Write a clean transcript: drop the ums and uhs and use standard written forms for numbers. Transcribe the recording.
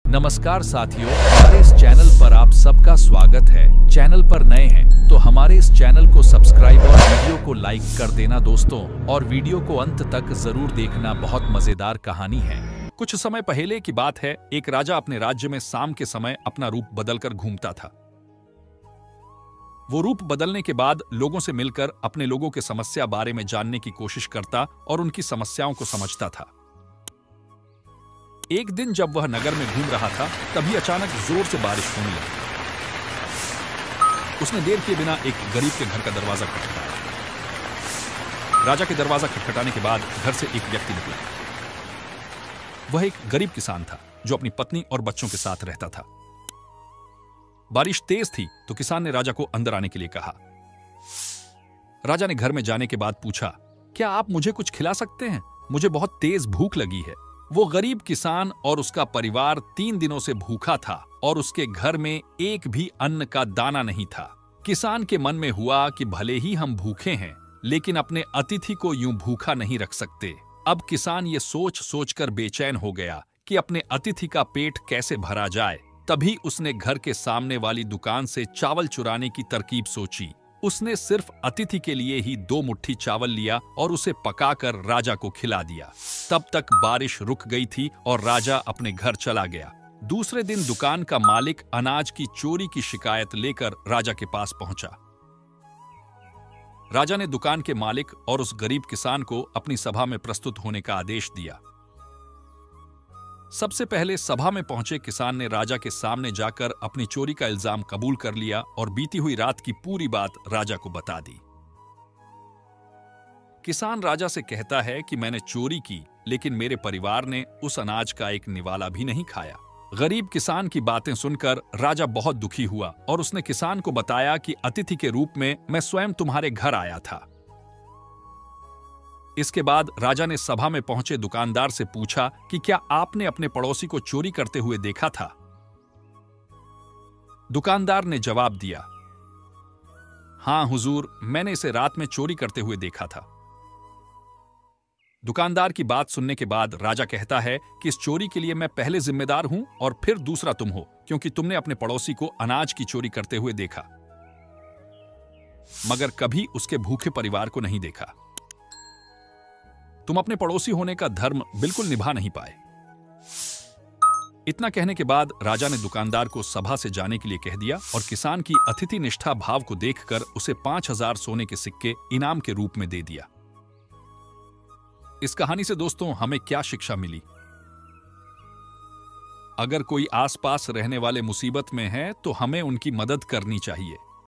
नमस्कार साथियों, हमारे इस चैनल पर आप सबका स्वागत है। चैनल पर नए हैं तो हमारे इस चैनल को सब्सक्राइब और वीडियो को लाइक कर देना दोस्तों, और वीडियो को अंत तक जरूर देखना, बहुत मजेदार कहानी है। कुछ समय पहले की बात है, एक राजा अपने राज्य में शाम के समय अपना रूप बदलकर घूमता था। वो रूप बदलने के बाद लोगों से मिलकर अपने लोगों के समस्या बारे में जानने की कोशिश करता और उनकी समस्याओं को समझता था। एक दिन जब वह नगर में घूम रहा था, तभी अचानक जोर से बारिश होने लगी। उसने देर किए बिना एक गरीब के घर का दरवाजा खटखटाया। राजा के दरवाजा खटखटाने के बाद घर से एक व्यक्ति निकला। वह एक गरीब किसान था जो अपनी पत्नी और बच्चों के साथ रहता था। बारिश तेज थी तो किसान ने राजा को अंदर आने के लिए कहा। राजा ने घर में जाने के बाद पूछा, क्या आप मुझे कुछ खिला सकते हैं? मुझे बहुत तेज भूख लगी है। वो गरीब किसान और उसका परिवार 3 दिनों से भूखा था और उसके घर में एक भी अन्न का दाना नहीं था। किसान के मन में हुआ कि भले ही हम भूखे हैं, लेकिन अपने अतिथि को यूं भूखा नहीं रख सकते। अब किसान ये सोच सोचकर बेचैन हो गया कि अपने अतिथि का पेट कैसे भरा जाए। तभी उसने घर के सामने वाली दुकान से चावल चुराने की तरकीब सोची। उसने सिर्फ अतिथि के लिए ही 2 मुट्ठी चावल लिया और उसे पकाकर राजा को खिला दिया। तब तक बारिश रुक गई थी और राजा अपने घर चला गया। दूसरे दिन दुकान का मालिक अनाज की चोरी की शिकायत लेकर राजा के पास पहुंचा। राजा ने दुकान के मालिक और उस गरीब किसान को अपनी सभा में प्रस्तुत होने का आदेश दिया। सबसे पहले सभा में पहुंचे किसान ने राजा के सामने जाकर अपनी चोरी का इल्जाम कबूल कर लिया और बीती हुई रात की पूरी बात राजा को बता दी। किसान राजा से कहता है कि मैंने चोरी की, लेकिन मेरे परिवार ने उस अनाज का एक निवाला भी नहीं खाया। गरीब किसान की बातें सुनकर राजा बहुत दुखी हुआ और उसने किसान को बताया कि अतिथि के रूप में मैं स्वयं तुम्हारे घर आया था। इसके बाद राजा ने सभा में पहुंचे दुकानदार से पूछा कि क्या आपने अपने पड़ोसी को चोरी करते हुए देखा था? दुकानदार ने जवाब दिया, हां हुजूर, मैंने इसे रात में चोरी करते हुए देखा था। दुकानदार की बात सुनने के बाद राजा कहता है कि इस चोरी के लिए मैं पहले जिम्मेदार हूं और फिर दूसरा तुम हो, क्योंकि तुमने अपने पड़ोसी को अनाज की चोरी करते हुए देखा, मगर कभी उसके भूखे परिवार को नहीं देखा। तुम अपने पड़ोसी होने का धर्म बिल्कुल निभा नहीं पाए। इतना कहने के बाद राजा ने दुकानदार को सभा से जाने के लिए कह दिया और किसान की अतिथि निष्ठा भाव को देखकर उसे 5000 सोने के सिक्के इनाम के रूप में दे दिया। इस कहानी से दोस्तों हमें क्या शिक्षा मिली? अगर कोई आसपास रहने वाले मुसीबत में है तो हमें उनकी मदद करनी चाहिए।